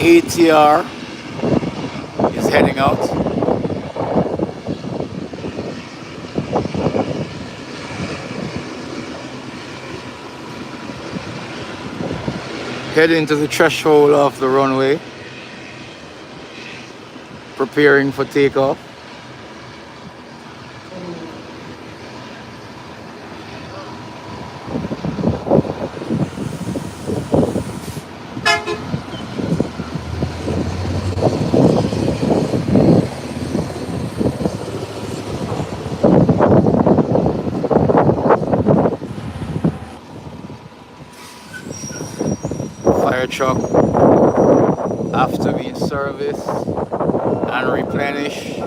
ATR is heading out. Heading to the threshold of the runway, preparing for takeoff. Fire truck after being serviced and replenished,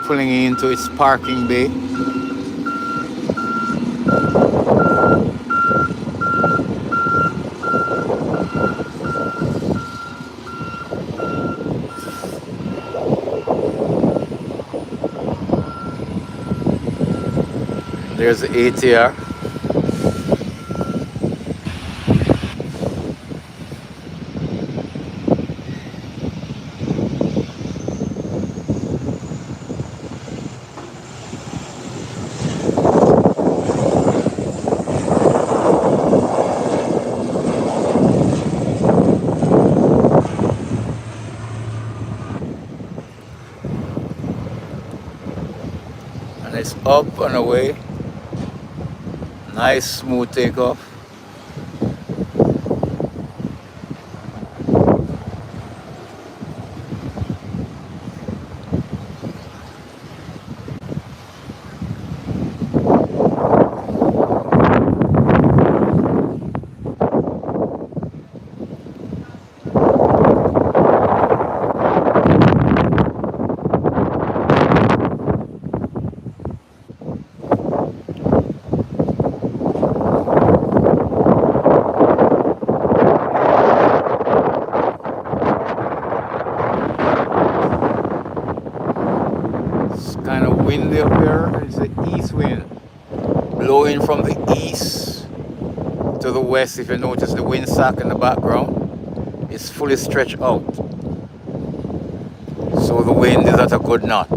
pulling into its parking bay. There's the ATR. And it's up and away. Nice smooth takeoff. Kind of windy up here. It's the east wind blowing from the east to the west. If you notice the windsock in the background, it's fully stretched out, so the wind is at a good knot.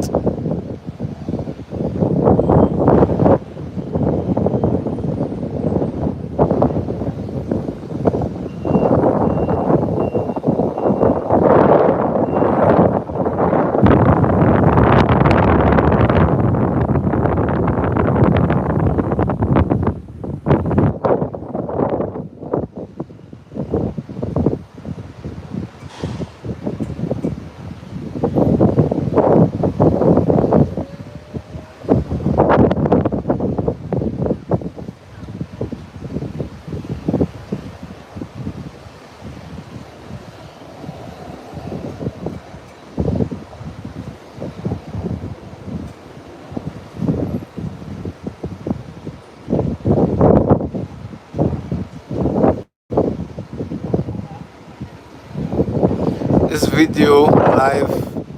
This video live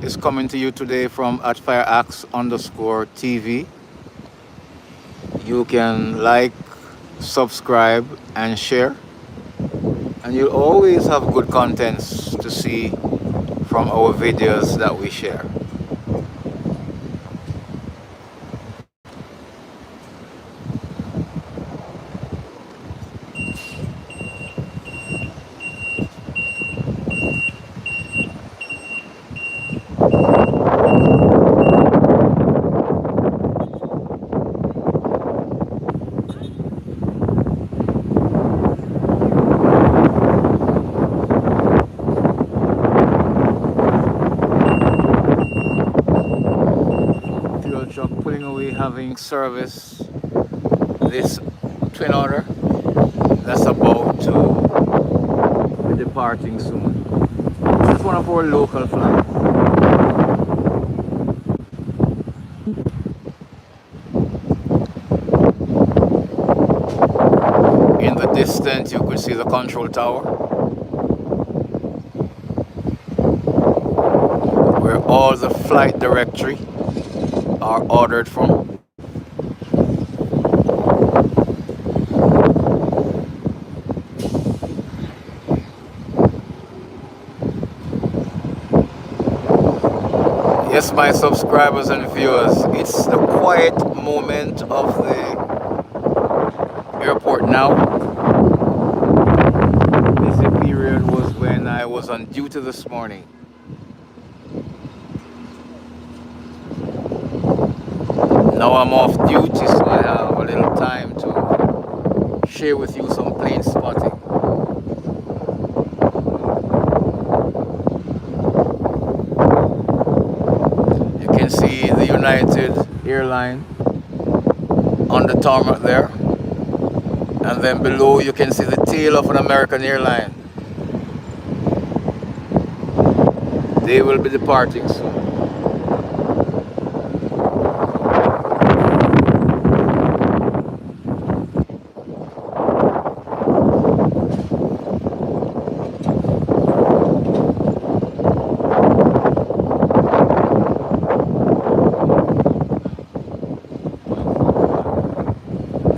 is coming to you today from @fireaxe_TV. You can like, subscribe, and share, and you'll always have good contents to see from our videos that we share. Truck pulling away, having service this twin otter that's about to be departing soon. It's one of our local flights. In the distance you could see the control tower where all the flight directory are ordered from. Yes, my subscribers and viewers, it's the quiet moment of the airport now. Busy period was when I was on duty this morning. Now I'm off duty, so I have a little time to share with you some plane spotting. You can see the United airline on the tarmac there, and then below you can see the tail of an American airline. They will be departing soon.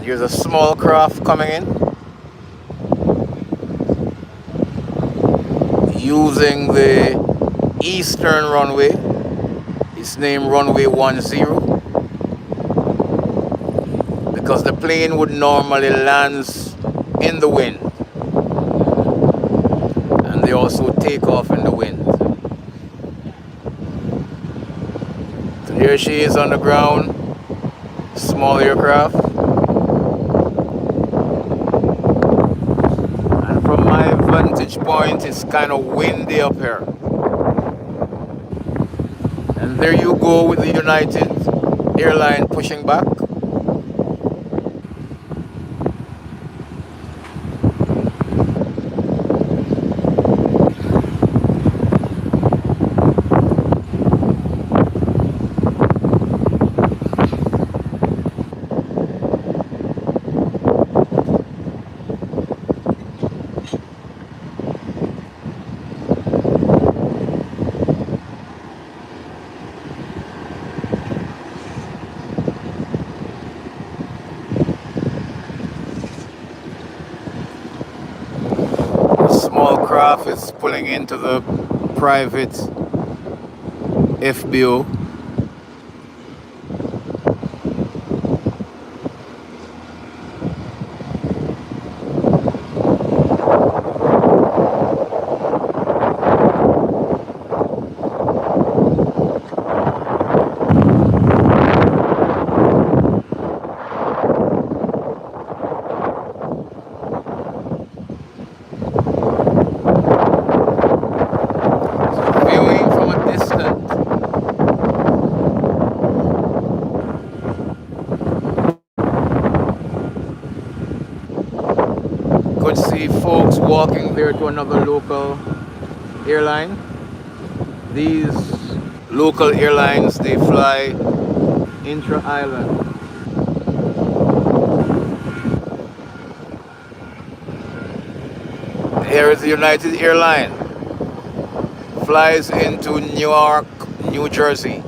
Here's a small craft coming in using the eastern runway. It's named Runway 10 because the plane would normally land in the wind, and they also take off in the wind. So here she is on the ground, small aircraft. And from my vantage point, it's kind of windy up here. And there you go with the United airline pushing back. Small craft is pulling into the private FBO. Viewing from a distance, could see folks walking there to another local airline. These local airlines, they fly intra-island. Here is the United Airline. Flies into Newark, New Jersey.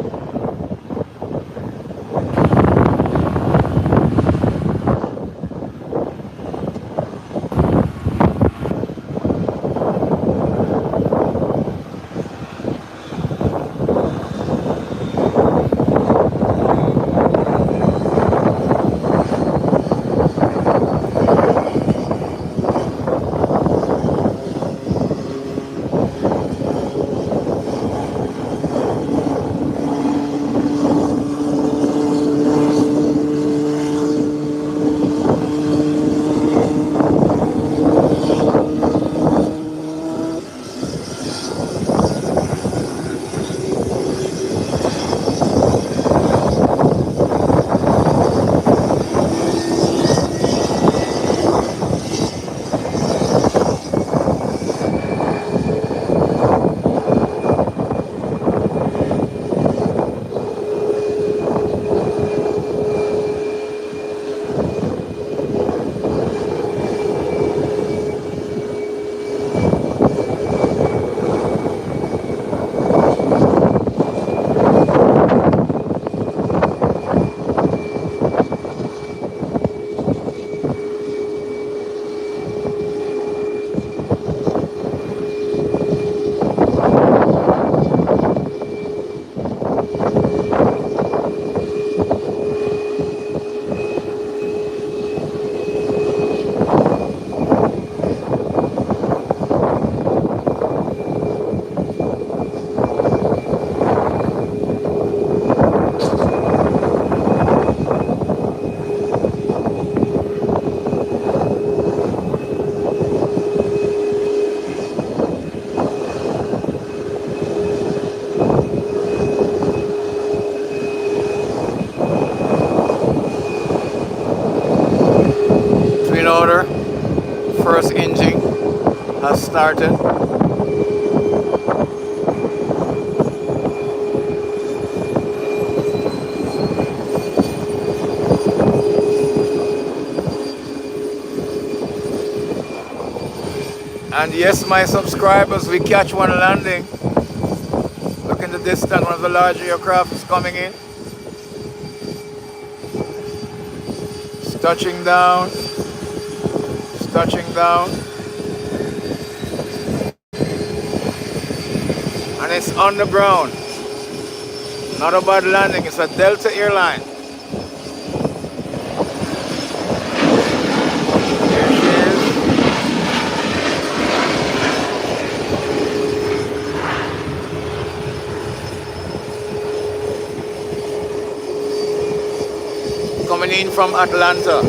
started. And yes, my subscribers, we catch one landing. Look in the distance, one of the large aircraft is coming in. It's touching down. It's touching down. And it's on the ground. Not a bad landing, it's a Delta airline. Here she is. Coming in from Atlanta.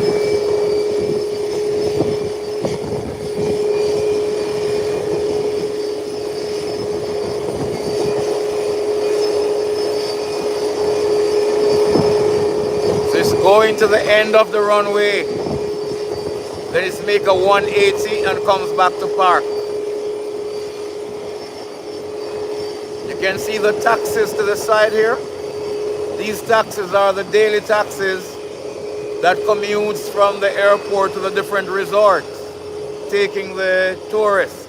So it's going to the end of the runway. Then it's make a 180 and comes back to park. You can see the taxis to the side here. These taxis are the daily taxis that commutes from the airport to the different resorts, taking the tourists.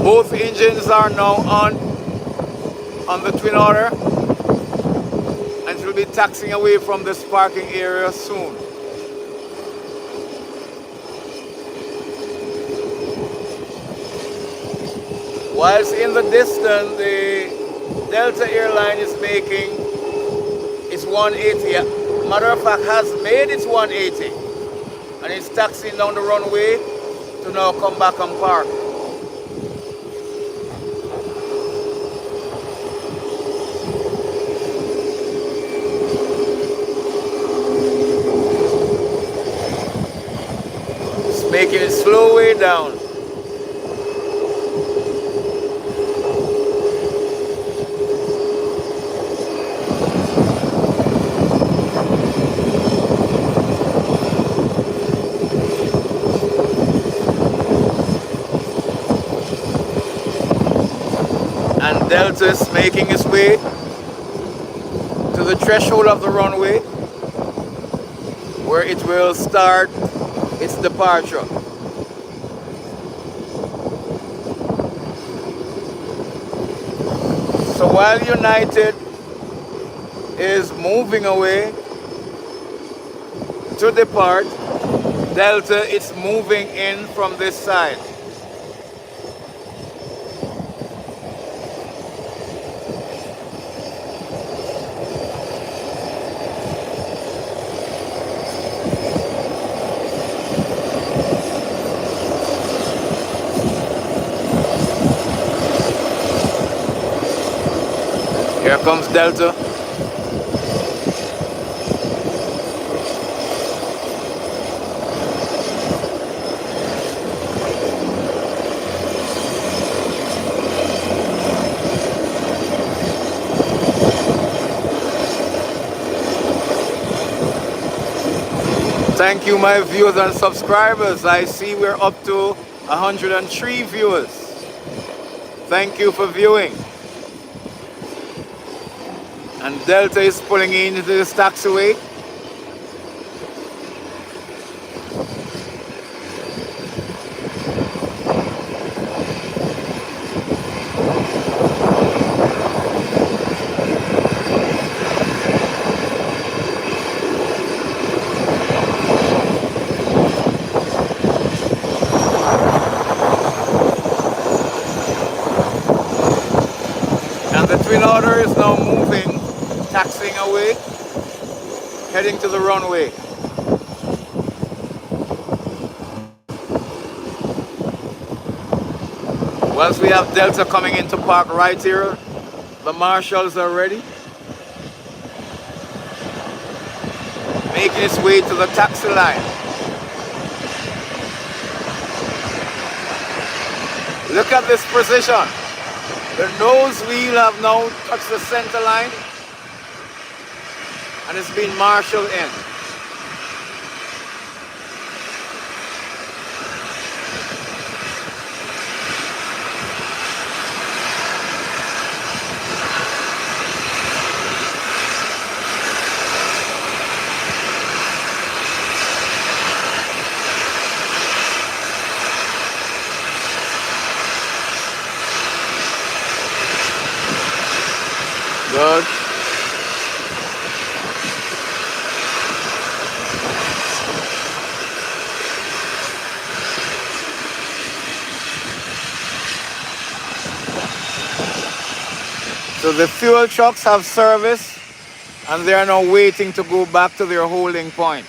Both engines are now on the Twin Otter, and it will be taxiing away from this parking area soon. Whilst in the distance, the Delta airline is making its 180. Matter of fact, has made its 180. And it's taxiing down the runway to now come back and park. It's making its slow way down. Delta is making its way to the threshold of the runway where it will start its departure. So while United is moving away to depart, Delta is moving in from this side. Here comes Delta. Thank you, my viewers and subscribers. I see we're up to 103 viewers. Thank you for viewing. And Delta is pulling into this taxiway. And the Twin Otter is now moving, taxiing away, heading to the runway. Once we have Delta coming into park right here, the marshals are ready, making its way to the taxi line. Look at this precision. The nose wheel have now touched the center line. and it's been marshaled in. Good. So the fuel trucks have service and they are now waiting to go back to their holding point.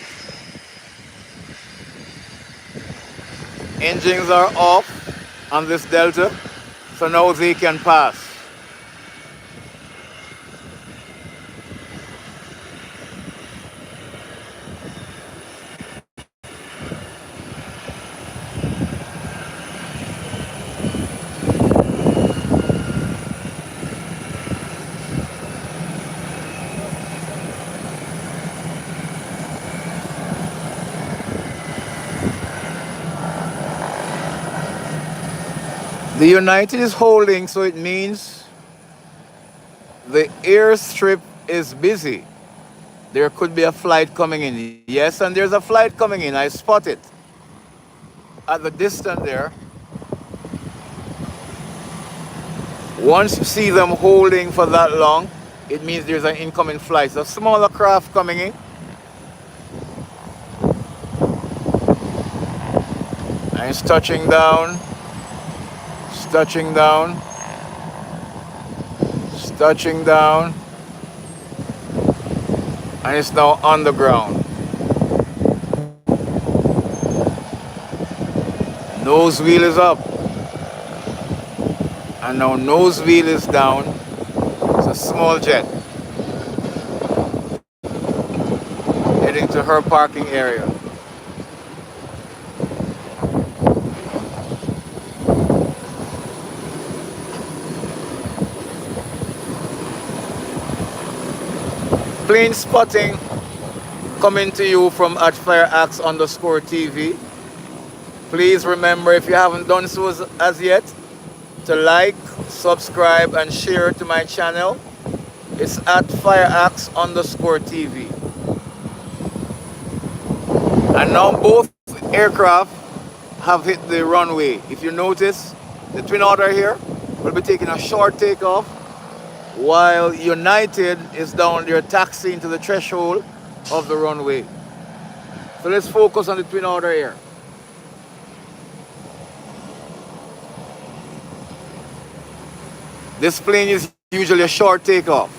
Engines are off on this Delta, so now they can pass. The United is holding, so it means the airstrip is busy. There could be a flight coming in. Yes, and there's a flight coming in. I spot it at the distance there. Once you see them holding for that long, it means there's an incoming flight. It's a smaller craft coming in. And it's touching down. It's touching down. It's touching down. And it's now on the ground. Nose wheel is up. And now nose wheel is down. It's a small jet heading to her parking area. Plane spotting coming to you from @fireaxe_TV. Please remember, if you haven't done so as yet, to like, subscribe, and share to my channel. It's @fireaxe_TV. And now both aircraft have hit the runway. If you notice, the Twin Otter here will be taking a short takeoff, while United is down there taxiing to the threshold of the runway. So let's focus on the Twin Otter here. This plane is usually a short takeoff.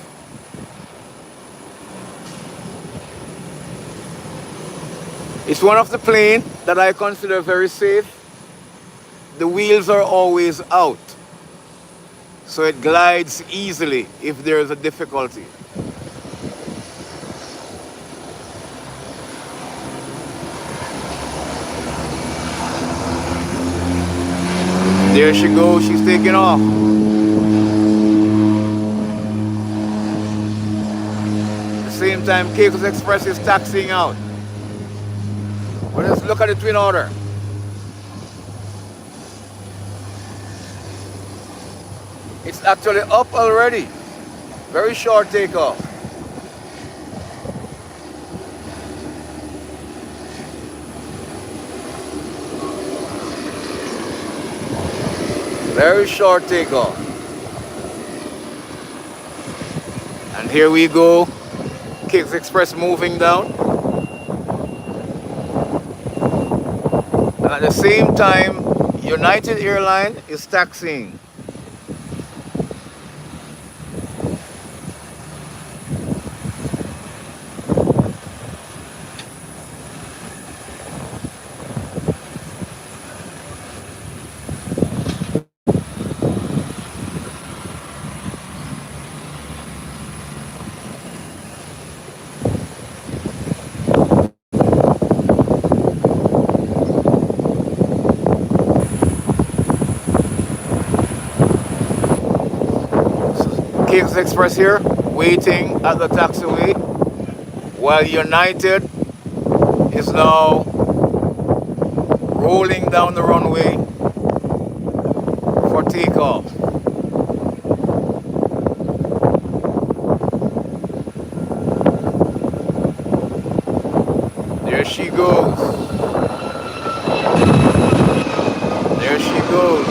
It's one of the planes that I consider very safe. The wheels are always out, so it glides easily if there is a difficulty. There she goes, she's taking off. At the same time, Caicos Express is taxiing out. But let's look at the Twin Otter. It's actually up already. Very short takeoff. Very short takeoff. And here we go. Caicos Express moving down. And at the same time, United Airlines is taxiing. Caicos Express here, waiting at the taxiway. while United is now rolling down the runway for takeoff. There she goes. There she goes.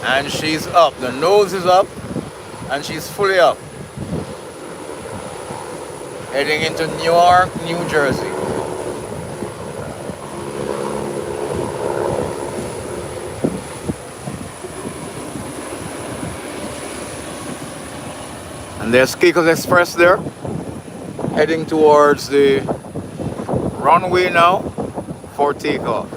And she's up. The nose is up and she's fully up. Heading into Newark, New Jersey. And there's Caicos Express there, heading towards the runway now for takeoff.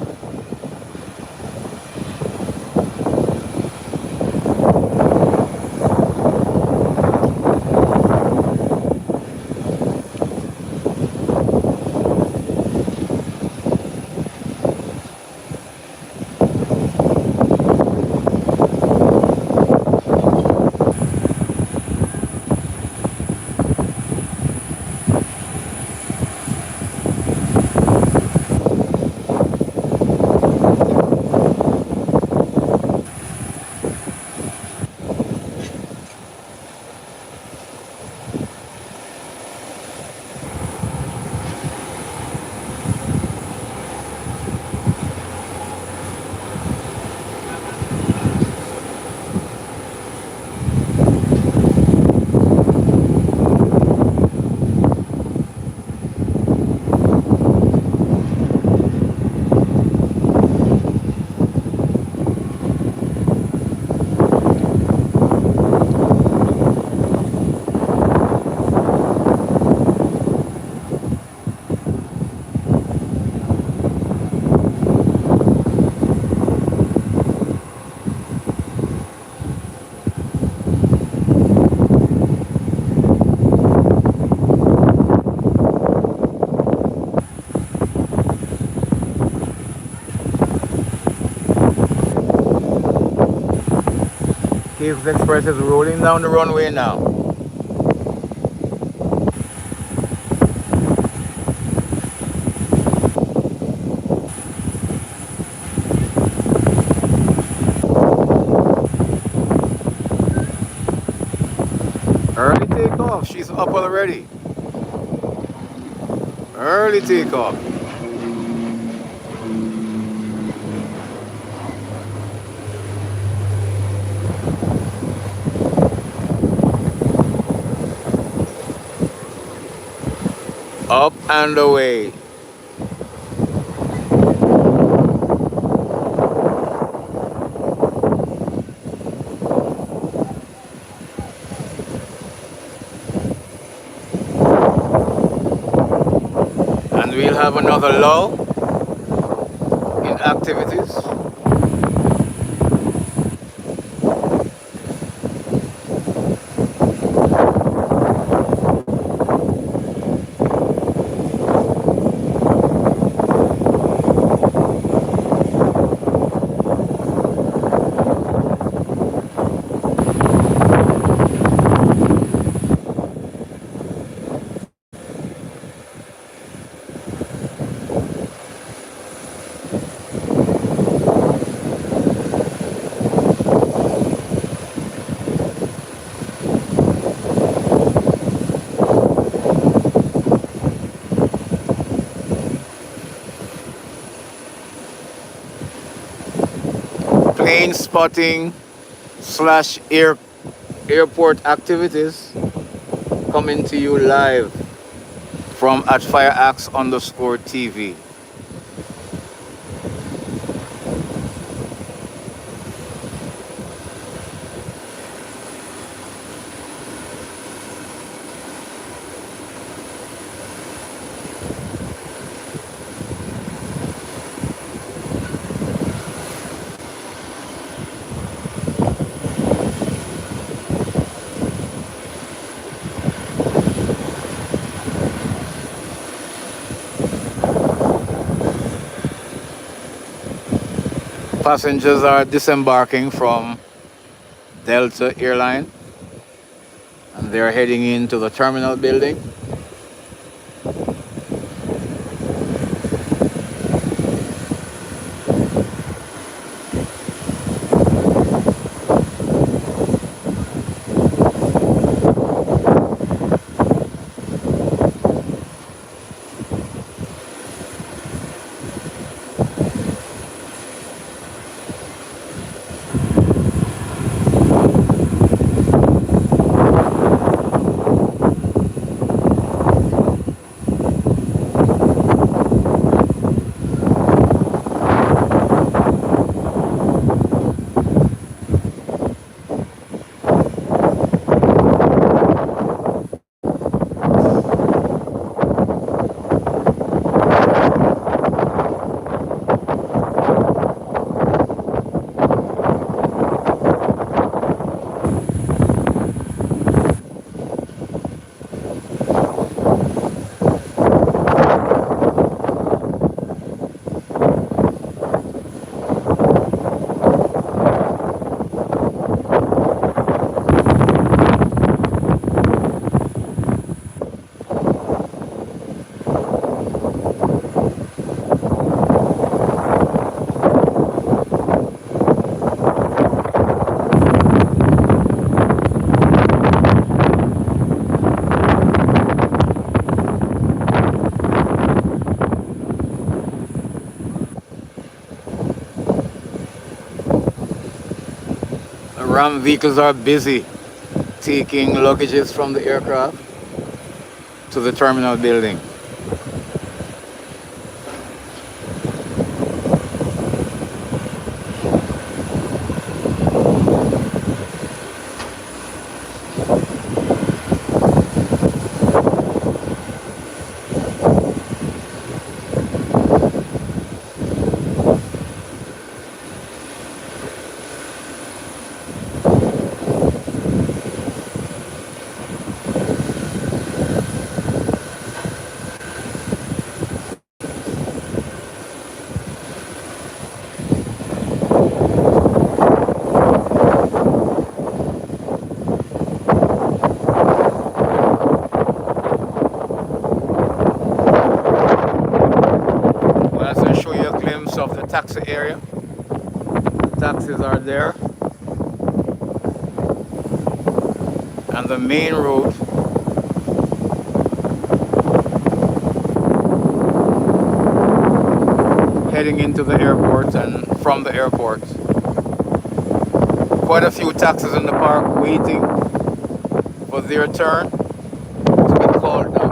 Caicos Express is rolling down the runway now. Early takeoff. She's up already. Early takeoff. Up and away. And we'll have another lull in activities. Plane spotting slash airport activities coming to you live from at fireaxe_TV. Passengers are disembarking from Delta Airline, and they're heading into the terminal building. Ram vehicles are busy taking luggages from the aircraft to the terminal building. Well, I'll show you a glimpse of the taxi area. The taxis are there, and the main road heading into the airport and from the airport. Quite a few taxis in the park waiting for their turn to be called down.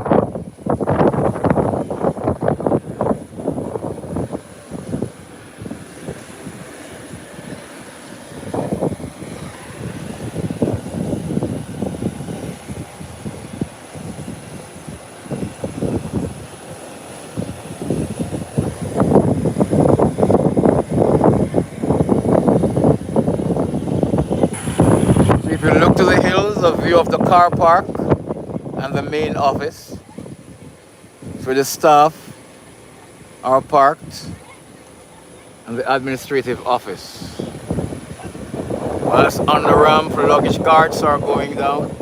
If you look to the hills, a view of the car park and the main office where the staff are parked, and the administrative office. Whilst on the ramp, luggage carts are going down.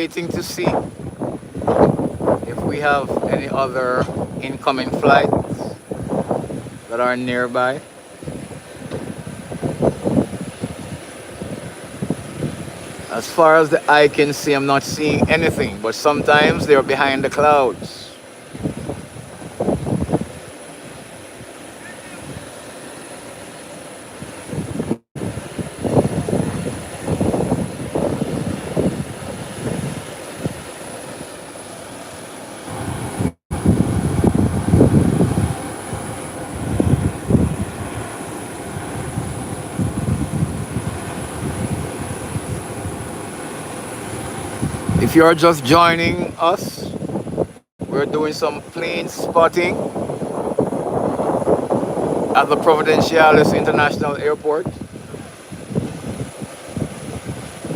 waiting to see if we have any other incoming flights that are nearby. As far as the eye can see, I'm not seeing anything, but sometimes they're behind the clouds. If you're just joining us, we're doing some plane spotting at the Providenciales International Airport,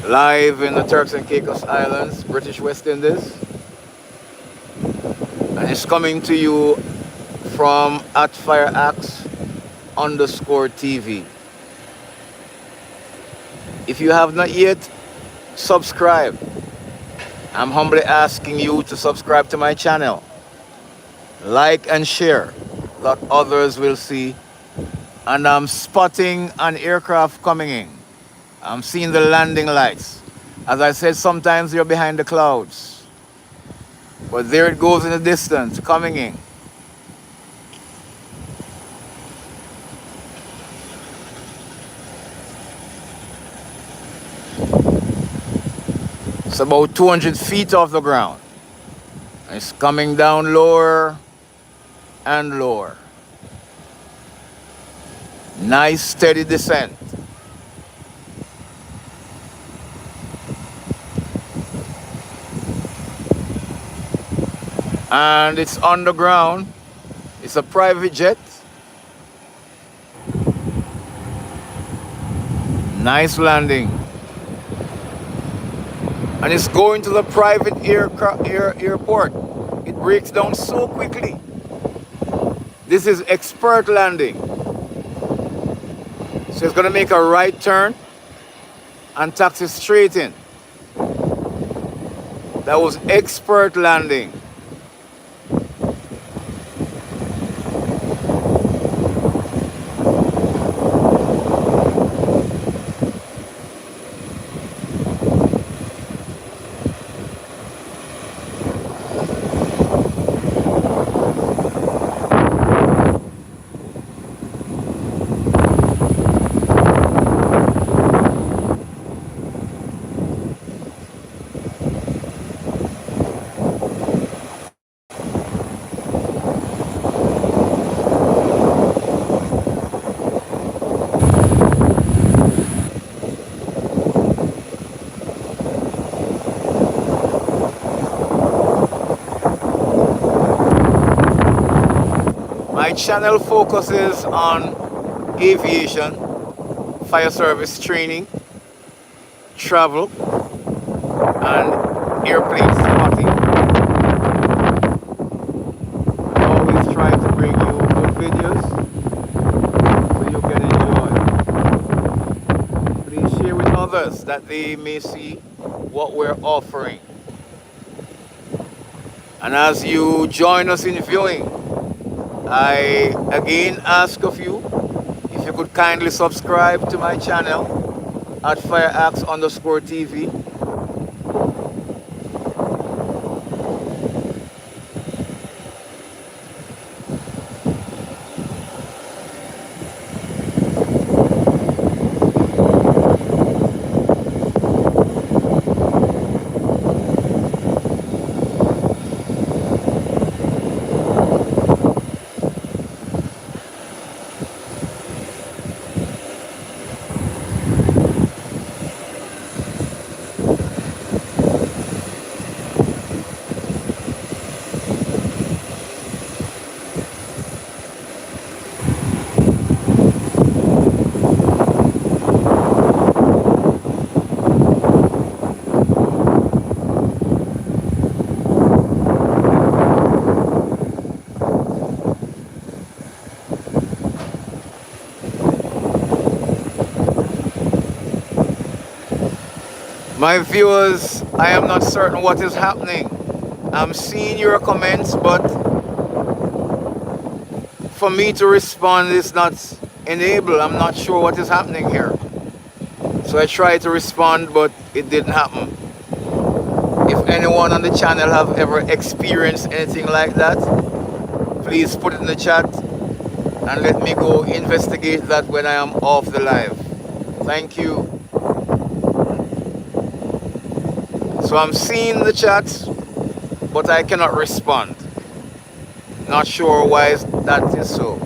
live in the Turks and Caicos Islands, British West Indies. And it's coming to you from @fireaxe_TV. If you have not yet, subscribe. I'm humbly asking you to subscribe to my channel, like and share, that others will see. And I'm spotting an aircraft coming in. I'm seeing the landing lights. As I said, sometimes they're behind the clouds. But there it goes in the distance, coming in. It's about 200 feet off the ground. It's coming down lower and lower. Nice steady descent. And it's on the ground. It's a private jet. Nice landing. And it's going to the private airport. It breaks down so quickly. This is expert landing. So it's going to make a right turn and taxi straight in. That was expert landing. My channel focuses on aviation, fire service training, travel, and airplane spotting. I'm always trying to bring you good videos so you can enjoy. Please share with others that they may see what we're offering. And as you join us in viewing, I again ask of you if you could kindly subscribe to my channel @fireaxe_TV. My viewers, I am not certain what is happening. I'm seeing your comments, but for me to respond is not enabled. I'm not sure what is happening here. So I tried to respond, but it didn't happen. If anyone on the channel have ever experienced anything like that, please put it in the chat and let me go investigate that when I am off the live. Thank you. So I'm seeing the chat, but I cannot respond. Not sure why that is so.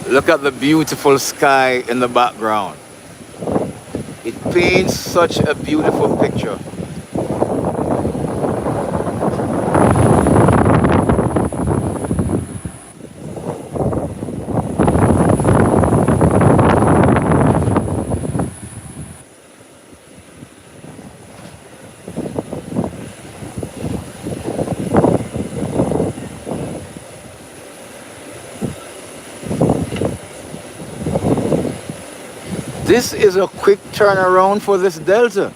Look at the beautiful sky in the background. It paints such a beautiful picture. This is a quick turnaround for this delta.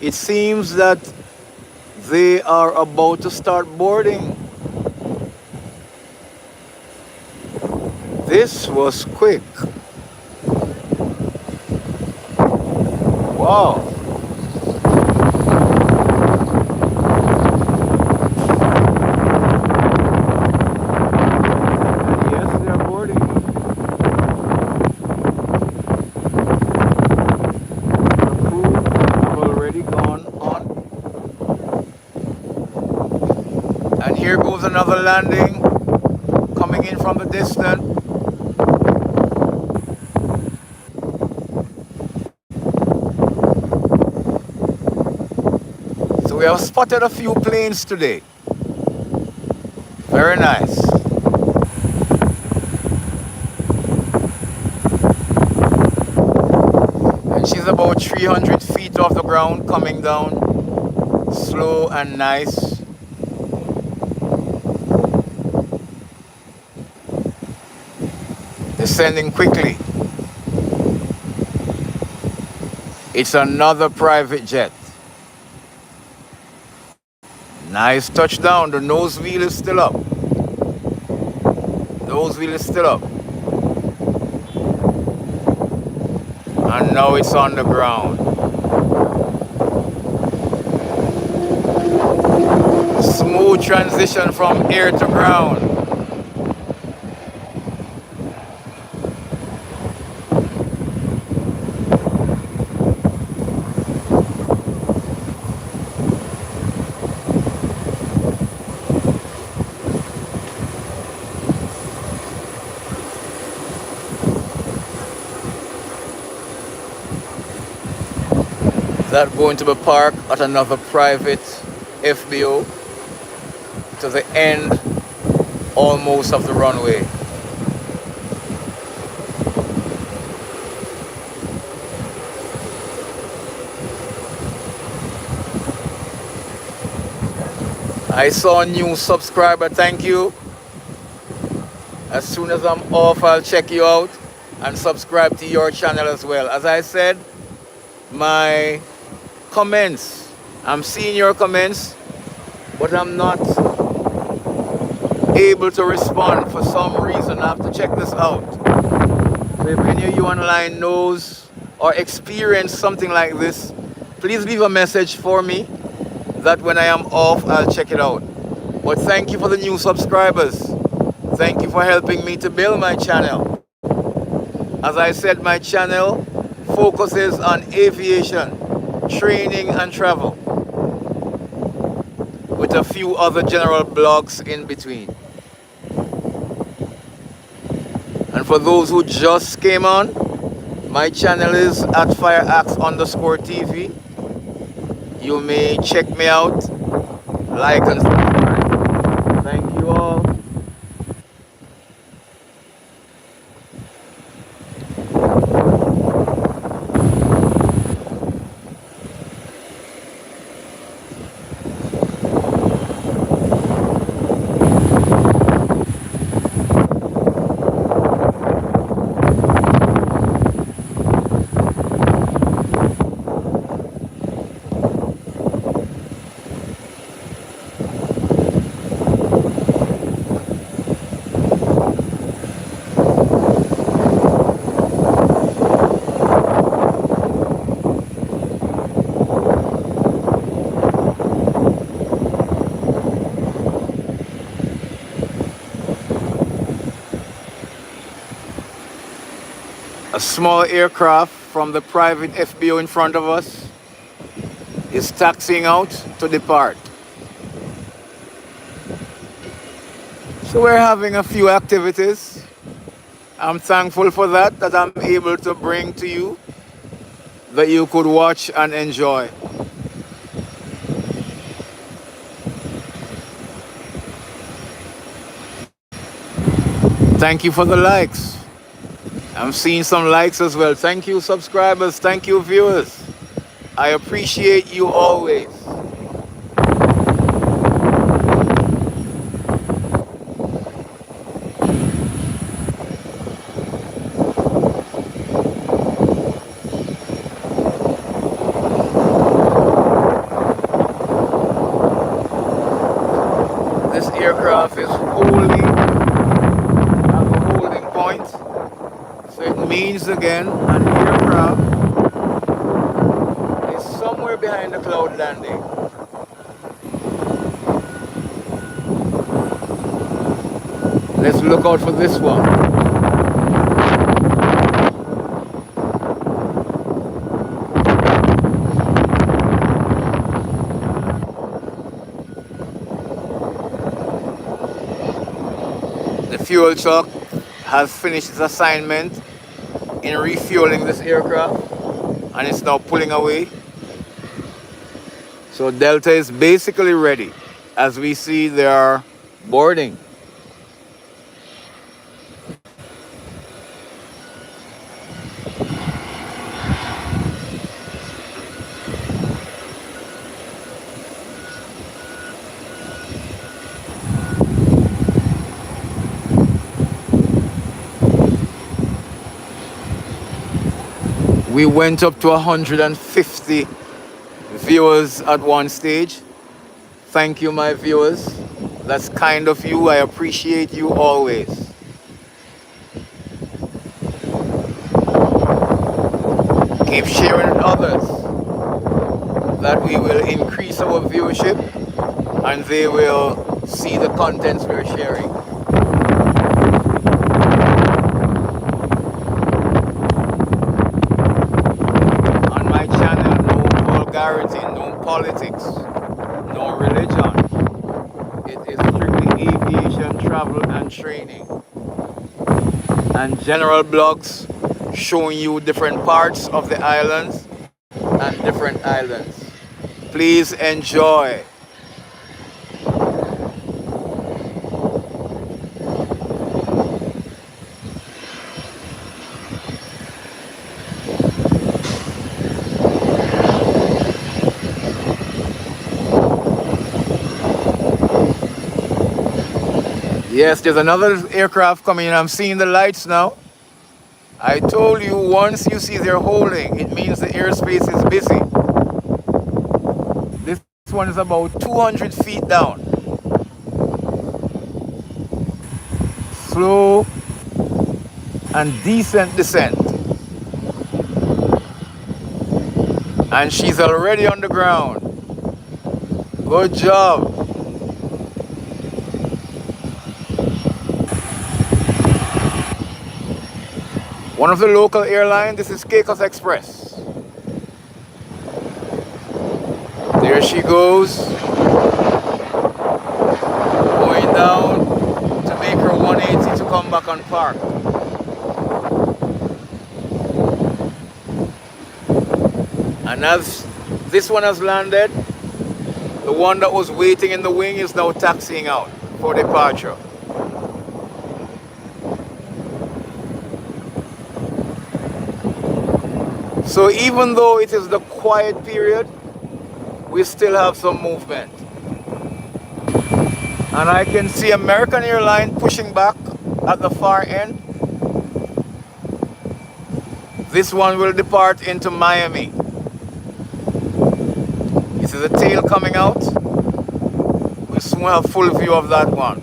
It seems that they are about to start boarding. This was quick. Wow. Yes, they're boarding. The crew have already gone on. And here goes another landing coming in from the distance. So we have spotted a few planes today. Very nice. And she's about 300 feet off the ground, coming down slow and nice. Descending quickly. It's another private jet. Nice touchdown. The nose wheel is still up. Nose wheel is still up. And now it's on the ground. Smooth transition from air to ground. That going to be parked at another private FBO to the end almost of the runway. I saw a new subscriber, thank you. As soon as I'm off, I'll check you out and subscribe to your channel as well. As I said, my comments, I'm seeing your comments, but I'm not able to respond for some reason. I have to check this out. So if any of you online knows or experience something like this, please leave a message for me that when I am off, I'll check it out. But thank you for the new subscribers. Thank you for helping me to build my channel. As I said, my channel focuses on aviation, training and travel, with a few other general blogs in between. And for those who just came on, my channel is at fireaxe_TV. You may check me out, like and subscribe. Thank you all. A small aircraft from the private FBO in front of us is taxiing out to depart. So we're having a few activities. I'm thankful for that I'm able to bring to you, that you could watch and enjoy. Thank you for the likes. I'm seeing some likes as well. Thank you, subscribers. Thank you, viewers. I appreciate you always. This aircraft is holding at the holding point. So it means again an aircraft is somewhere behind the cloud landing. Let's look out for this one. The fuel truck has finished its assignment in refueling this aircraft and it's now pulling away. So Delta is basically ready. As we see, they are boarding. We went up to 150 viewers at one stage. Thank you, my viewers. That's kind of you. I appreciate you always. Keep sharing with others, that we will increase our viewership and they will see the contents we're sharing. On my channel, no vulgarity, no politics, no religion. It is strictly aviation, travel and training. And general blogs showing you different parts of the islands and different islands. Please enjoy. Yes, there's another aircraft coming in. I'm seeing the lights now. I told you, once you see they're holding, it means the airspace is busy. This one is about 200 feet down. Slow and decent descent. And she's already on the ground. Good job. One of the local airlines, this is Caicos Express. There she goes. Going down to make her 180 to come back on park. And as this one has landed, the one that was waiting in the wing is now taxiing out for departure. So even though it is the quiet period, we still have some movement. And I can see American Airlines pushing back at the far end. This one will depart into Miami. This is the tail coming out. We'll soon have full view of that one.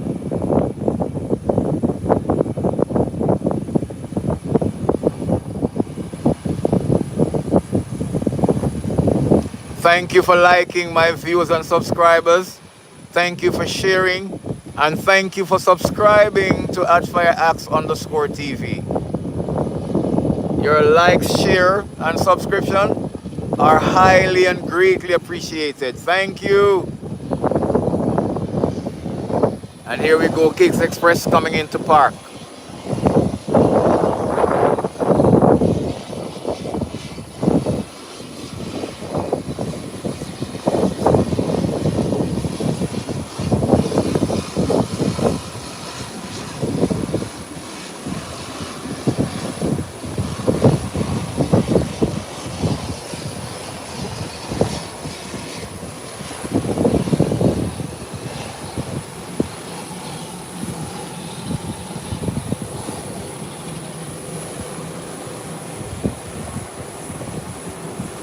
Thank you for liking my viewers and subscribers. Thank you for sharing. And thank you for subscribing to @fireaxe_TV. Your likes, share, and subscription are highly and greatly appreciated. Thank you. And here we go, Kicks Express coming into park.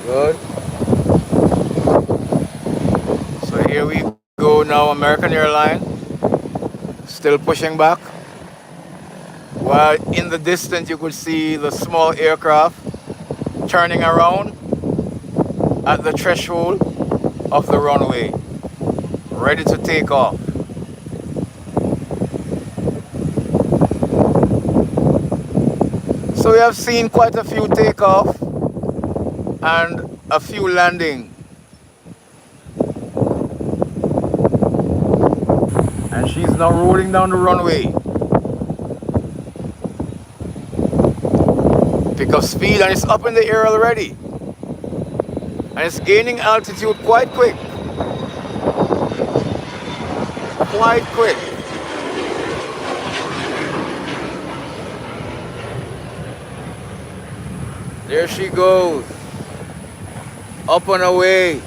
Good. So here we go now, American Airlines still pushing back. While in the distance you could see the small aircraft turning around at the threshold of the runway, ready to take off. So we have seen quite a few takeoff and a few landing. And she's now rolling down the runway. Pick up speed and it's up in the air already. And it's gaining altitude quite quick. Quite quick. There she goes. Up and away.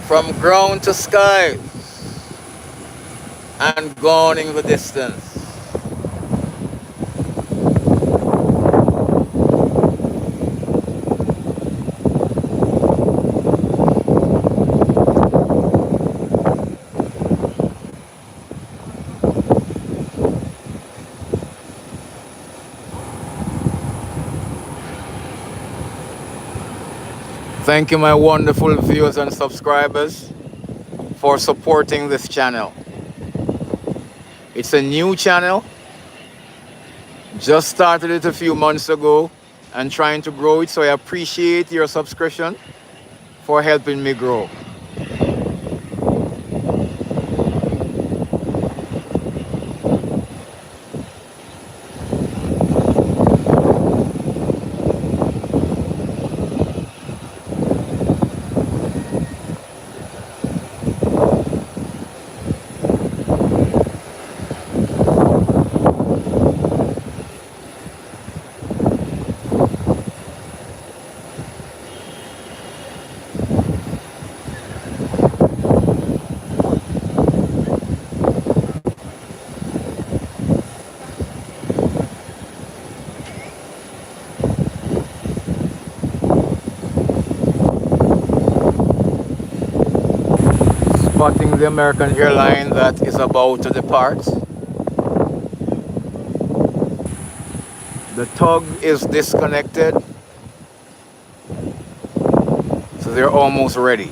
From ground to sky. And gone in the distance. Thank you, my wonderful viewers and subscribers, for supporting this channel. It's a new channel. Just started it a few months ago and trying to grow it, so I appreciate your subscription for helping me grow. Spotting the American airline that is about to depart. The tug is disconnected, so they're almost ready.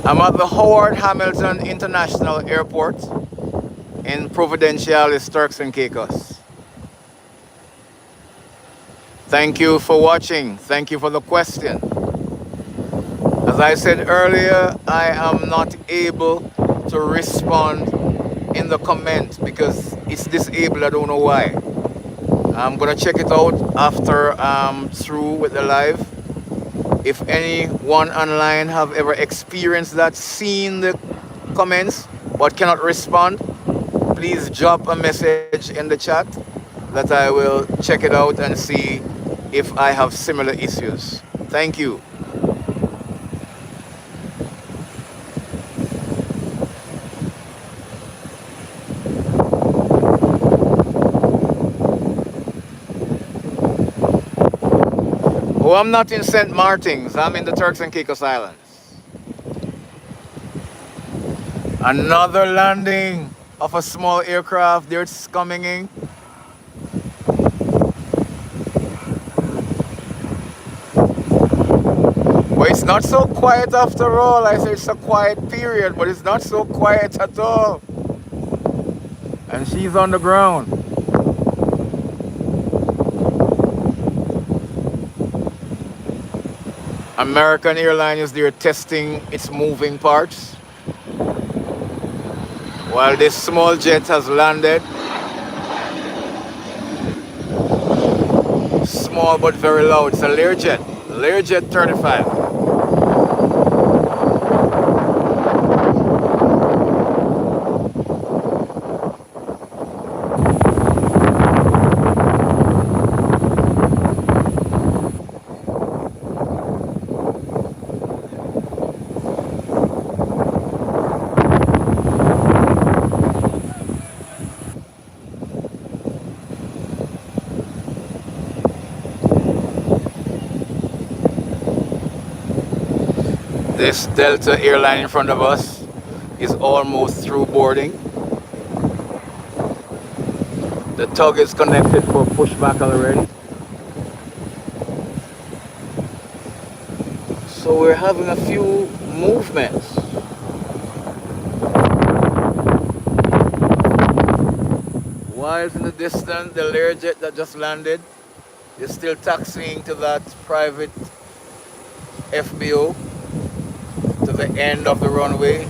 I'm at the Howard Hamilton International Airport in Providenciales, Turks and Caicos. Thank you for watching. Thank you for the question. As I said earlier, I am not able to respond in the comment because it's disabled. I don't know why. I'm gonna check it out after I'm through with the live. If anyone online have ever experienced that, seen the comments but cannot respond, please drop a message in the chat that I will check it out and see if I have similar issues. Thank you. Oh, I'm not in St. Martin's. I'm in the Turks and Caicos Islands. Another landing of a small aircraft. There it's coming in. But it's not so quiet after all. I say it's a quiet period, but it's not so quiet at all. And she's on the ground. American Airlines is there testing its moving parts while this small jet has landed. Small but very loud. It's a Learjet 35. This Delta airline in front of us is almost through boarding. The tug is connected for pushback already. So we're having a few movements. While in the distance, the Learjet that just landed is still taxiing to that private FBO to the end of the runway.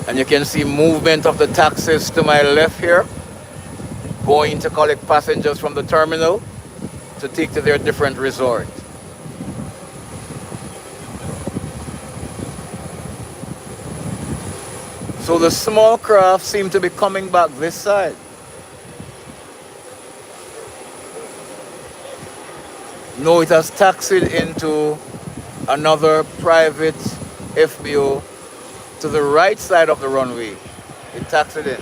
And you can see movement of the taxis to my left here, going to collect passengers from the terminal to take to their different resorts. So the small craft seem to be coming back this side. No, it has taxied into another private FBO to the right side of the runway. It taxied in.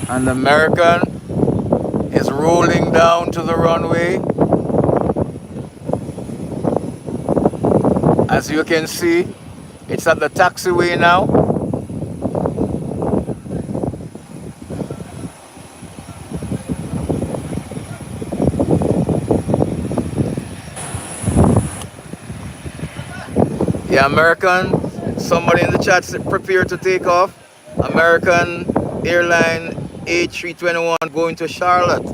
And the American is rolling down to the runway. As you can see, it's at the taxiway now. Yeah, American, somebody in the chat said prepare to take off. American Airline A321 going to Charlotte.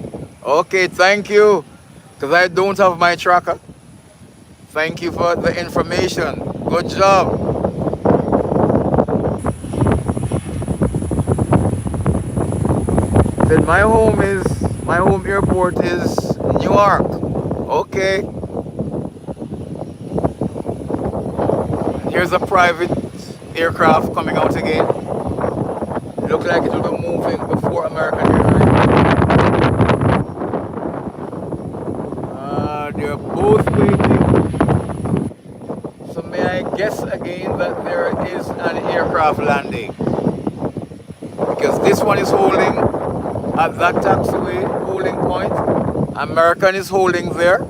Okay, thank you. Because I don't have my tracker. Thank you for the information. Good job. Then my home airport is Newark. Okay. Here's a private aircraft coming out again. It looks like it will be moving before American Airlines. They're both waiting. So may I guess again that there is an aircraft landing? Because this one is holding at that taxiway holding point. American is holding there.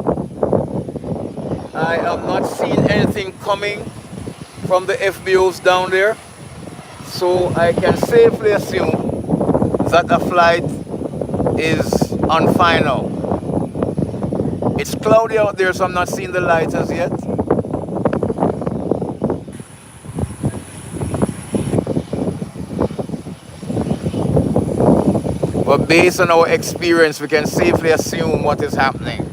I have not seen anything coming from the FBOs down there, so I can safely assume that the flight is on final. It's cloudy out there, so I'm not seeing the lights as yet. But based on our experience, we can safely assume what is happening.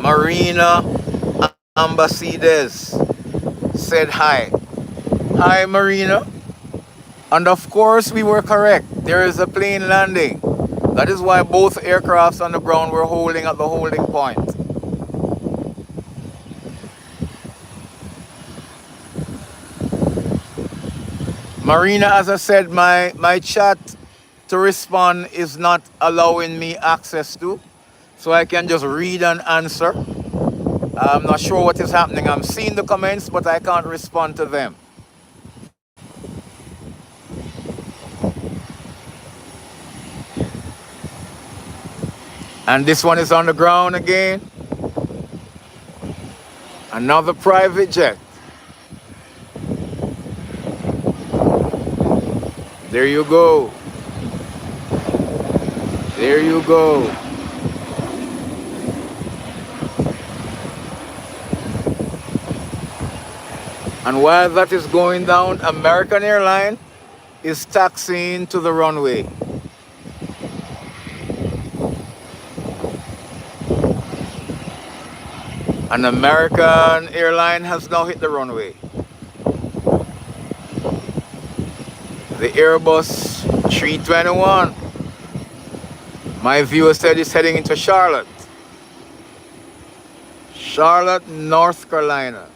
Marina Ambassadors said hi. Hi, Marina. And of course, we were correct. There is a plane landing. That is why both aircrafts on the ground were holding at the holding point. Marina, as I said, my chat to respond is not allowing me access to, so I can just read and answer. I'm not sure what is happening. I'm seeing the comments, but I can't respond to them. And this one is on the ground again. Another private jet. There you go. There you go. And while that is going down, American Airlines is taxiing to the runway. An American airline has now hit the runway. The Airbus 321. My viewer said it's heading into Charlotte. Charlotte, North Carolina.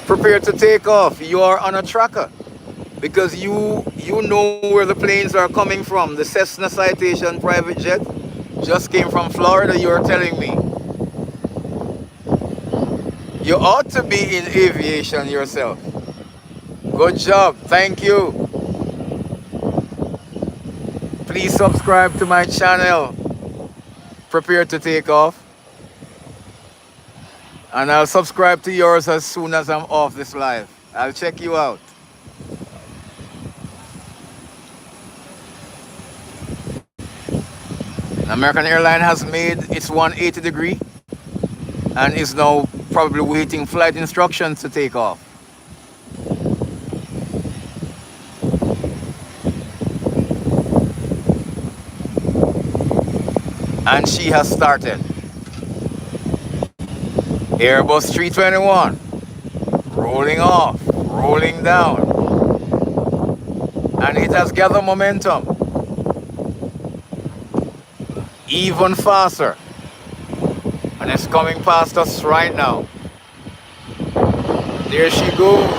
Prepare to take off. You are on a tracker because you know where the planes are coming from. The Cessna Citation private jet just came from Florida, you are telling me. You ought to be in aviation yourself. Good job. Thank you. Please subscribe to my channel. Prepare to take off. And I'll subscribe to yours as soon as I'm off this live. I'll check you out. American Airlines has made its 180 degree and is now probably waiting flight instructions to take off. And she has started. Airbus 321, rolling off, rolling down, and it has gathered momentum even faster, and it's coming past us right now. There she goes.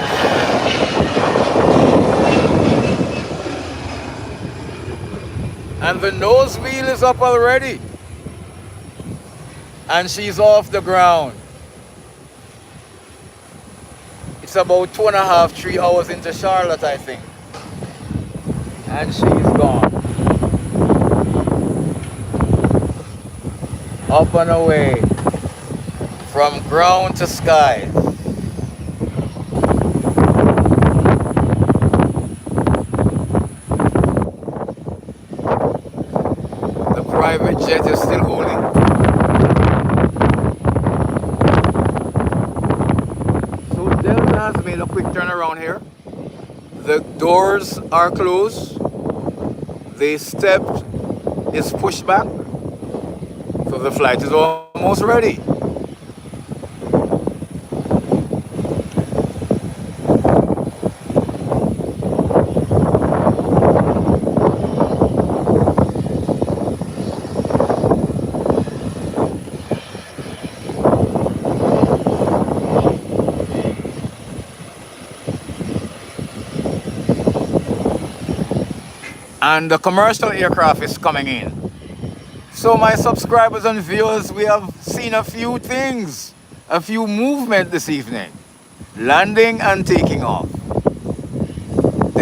And the nose wheel is up already, and she's off the ground. It's about 2.5, 3 hours into Charlotte, I think. And she's gone. Up and away. From ground to sky. The private jet is still holding. Has made a quick turnaround here. The doors are closed. The step is pushed back. So the flight is almost ready. And the commercial aircraft is coming in. So my subscribers and viewers, we have seen a few things, a few movement this evening. Landing and taking off.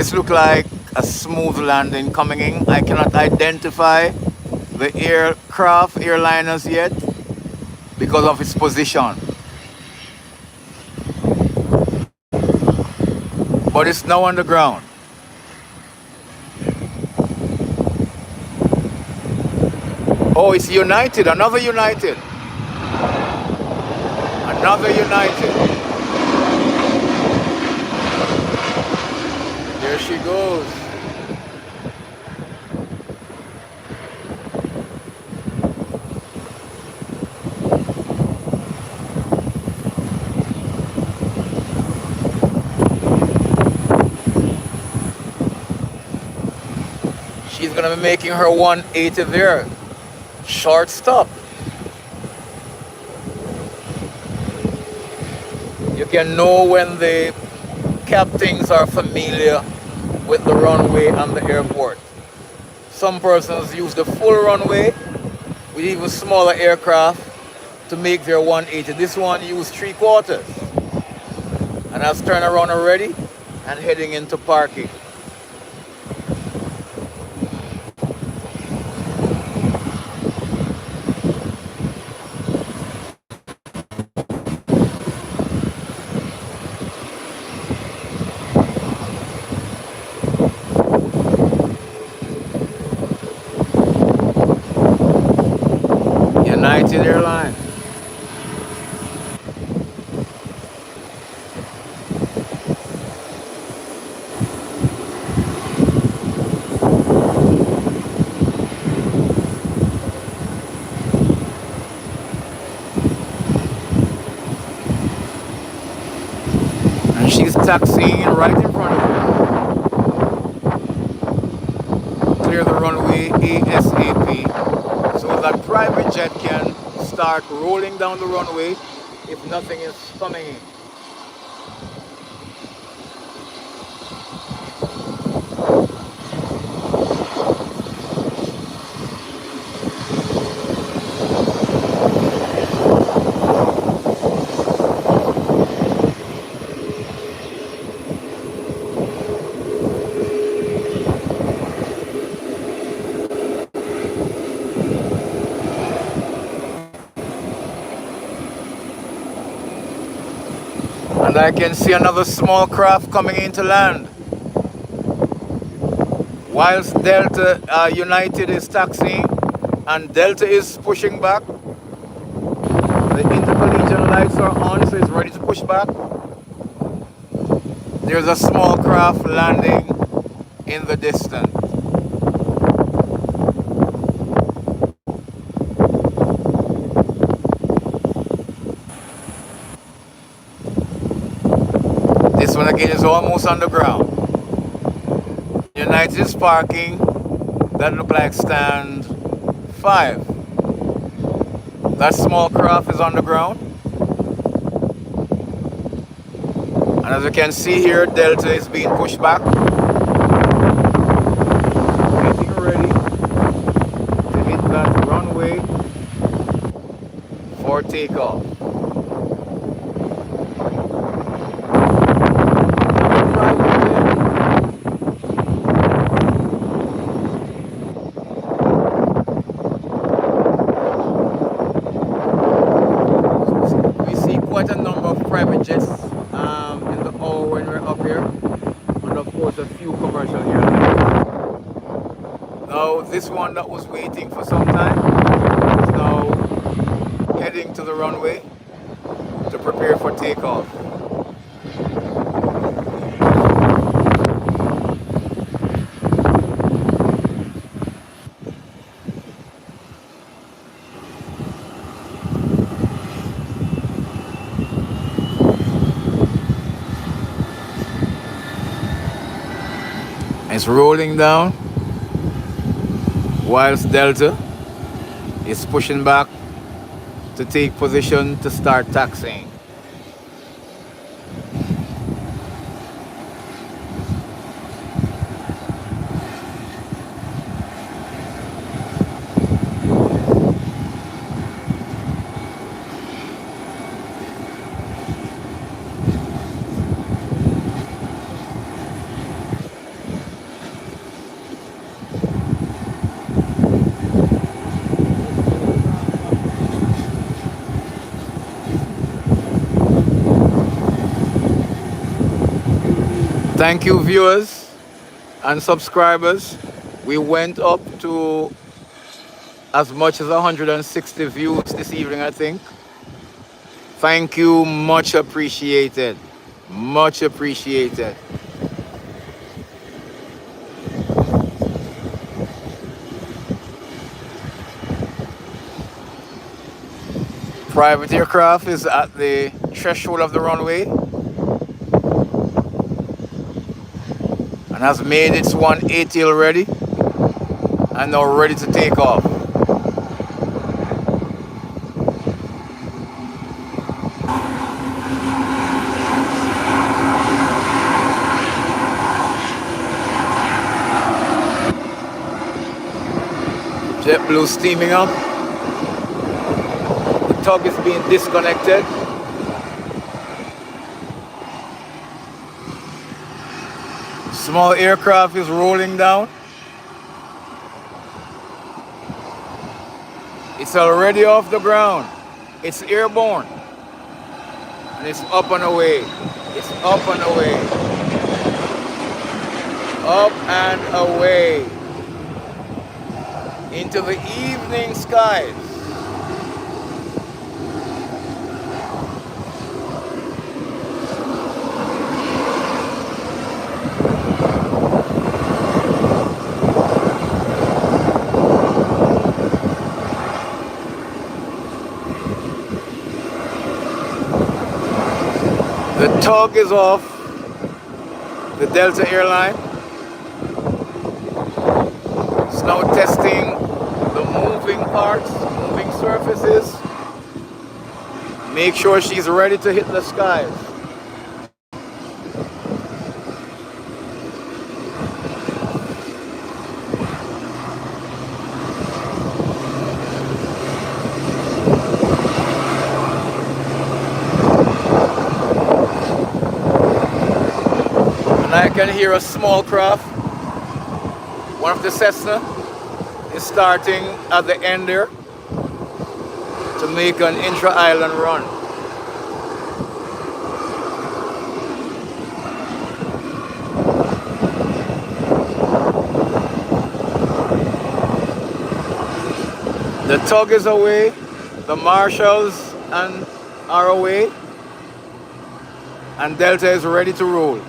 This look like a smooth landing coming in. I cannot identify the aircraft airliners yet because of its position. But it's now on the ground. Oh, it's United, another United. Another United. There she goes. She's gonna be making her 180 there. Short stop. You can know when the captains are familiar with the runway and the airport. Some persons use the full runway with even smaller aircraft to make their 180. This one used 3/4. And that's turned around already and heading into parking. United Airlines. And she's taxiing right in front of us. Clear the runway ASAP so that private jet can start rolling down the runway if nothing is coming in. And I can see another small craft coming in to land. Whilst Delta United is taxiing and Delta is pushing back, the intercollegiate lights are on, so it's ready to push back. There's a small craft landing in the distance. This one again is almost on the ground. United is parking. That look like stand 5. That small craft is on the ground. And as you can see here, Delta is being pushed back. Getting ready to hit that runway for takeoff. Quite a number of private jets in the hour when we're up here, and of course a few commercial airlines. Now this one that was waiting for some time is now heading to the runway to prepare for takeoff. It's rolling down whilst Delta is pushing back to take position to start taxiing. Thank you, viewers and subscribers. We went up to as much as 160 views this evening, I think. Thank you, much appreciated. Much appreciated. Private aircraft is at the threshold of the runway and has made its 180 already and now ready to take off. JetBlue steaming up. The tug is being disconnected. Small aircraft is rolling down. It's already off the ground. It's airborne. And it's up and away. It's up and away. Up and away. Into the evening skies. The tug is off the Delta airline. It's now testing the moving parts, moving surfaces. Make sure she's ready to hit the skies. And I can hear a small craft. One of the Cessna is starting at the end there to make an intra-island run. The tug is away, the marshals are away, and Delta is ready to roll.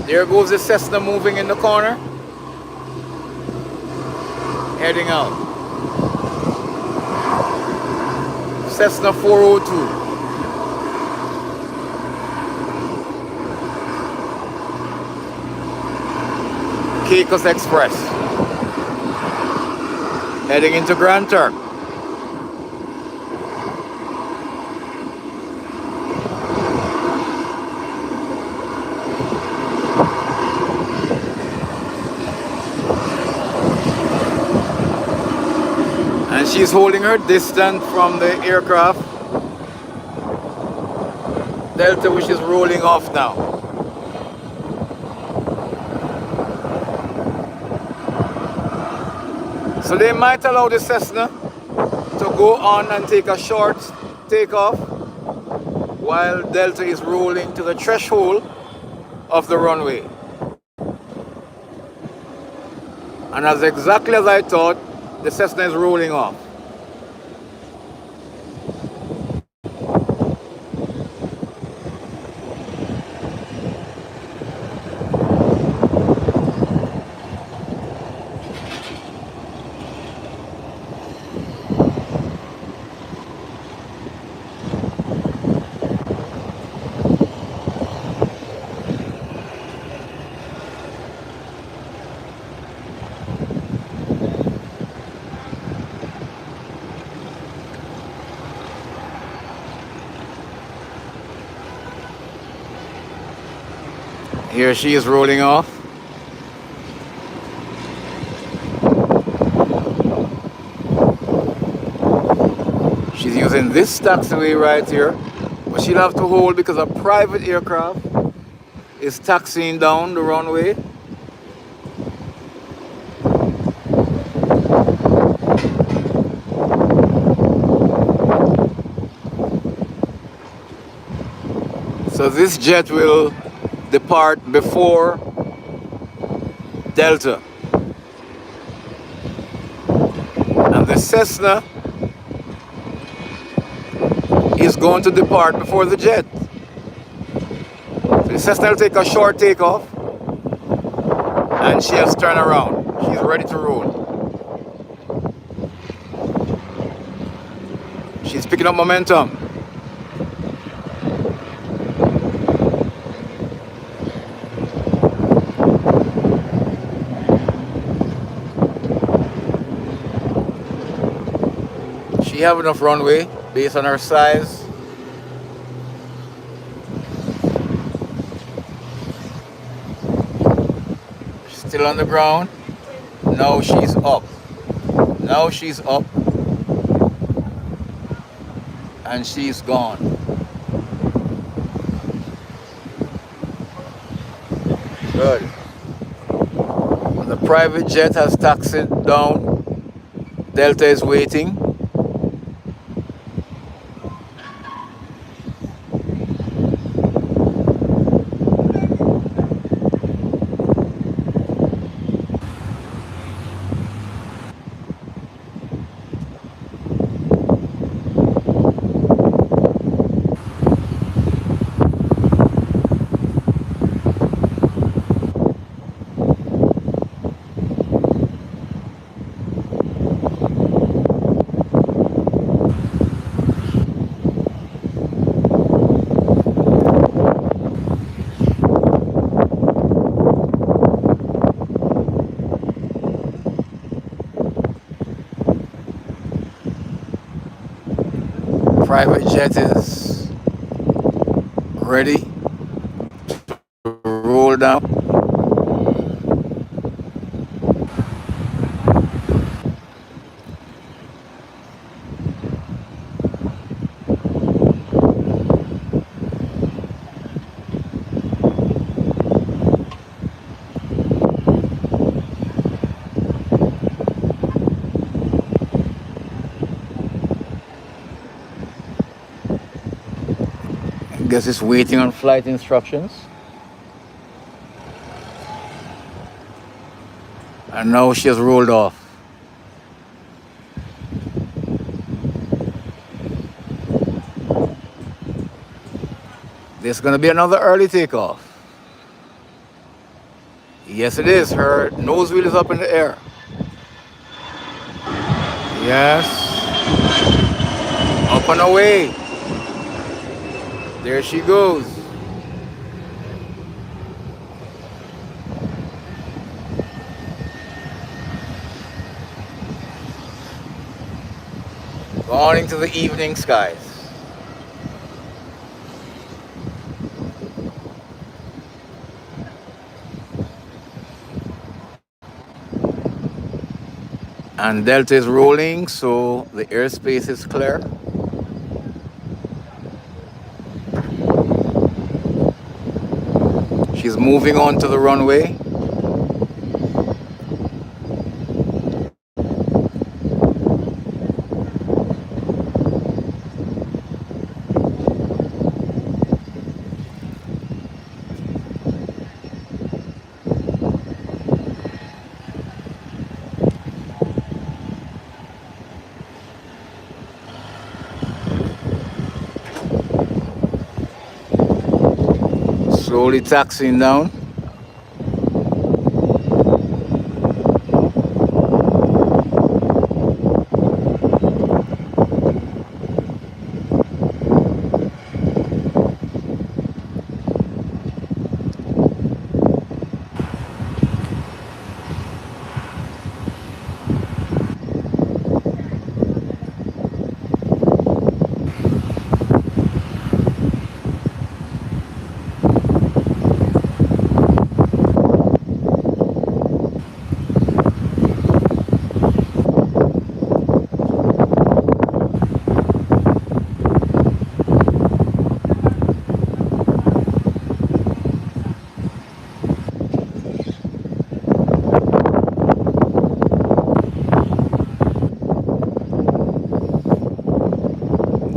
There goes the Cessna moving in the corner, heading out. Cessna 402. Caicos Express, heading into Grand Turk. And she's holding her distance from the aircraft Delta, which is rolling off now. So they might allow the Cessna to go on and take a short takeoff while Delta is rolling to the threshold of the runway. And as exactly as I thought, the Cessna is rolling off. Here she is rolling off. She's using this taxiway right here, but she'll have to hold because a private aircraft is taxiing down the runway. So this jet will depart before Delta. And the Cessna is going to depart before the jet. So the Cessna will take a short takeoff and she has turned around. She's ready to roll. She's picking up momentum. She have enough runway based on her size. Still on the ground. Now she's up. Now she's up. And she's gone. Good. The private jet has taxied down. Delta is waiting. Private jet is ready to roll down. Guess it's waiting on flight instructions. And now she has rolled off. There's going to be another early takeoff. Yes, it is. Her nose wheel is up in the air. Yes. Up and away. There she goes. Gone into the evening skies. And Delta is rolling, so the airspace is clear. She's moving on to the runway. Slowly taxiing down.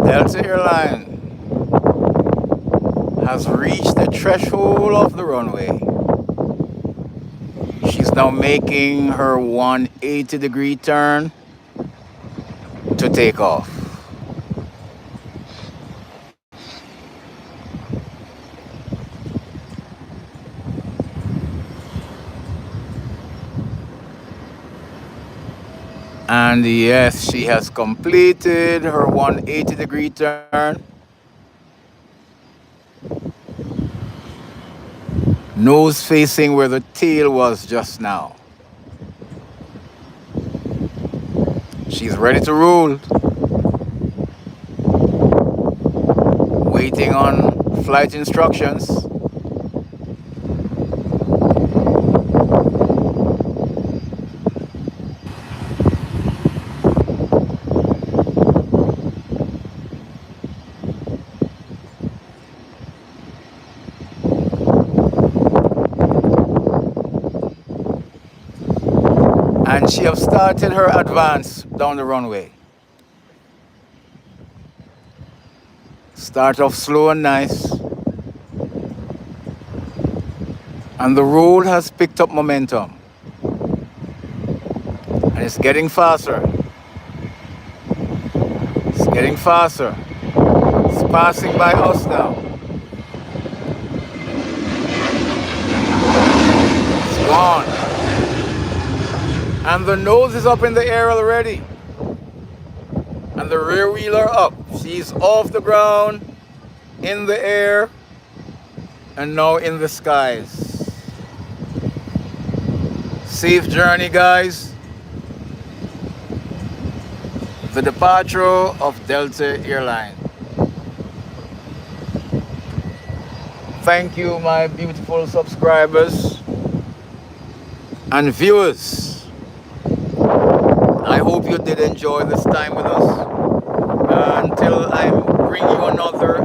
Delta Airline has reached the threshold of the runway. She's now making her 180-degree turn to take off. And yes, she has completed her 180-degree turn. Nose facing where the tail was just now. She's ready to roll. Waiting on flight instructions. And she has started her advance down the runway. Start off slow and nice. And the roll has picked up momentum. And it's getting faster. It's getting faster. It's passing by us now. It's gone. And the nose is up in the air already. And the rear wheel are up. She's off the ground, in the air, and now in the skies. Safe journey, guys. The departure of Delta Airline. Thank you, my beautiful subscribers and viewers. I hope you did enjoy this time with us. Until I bring you another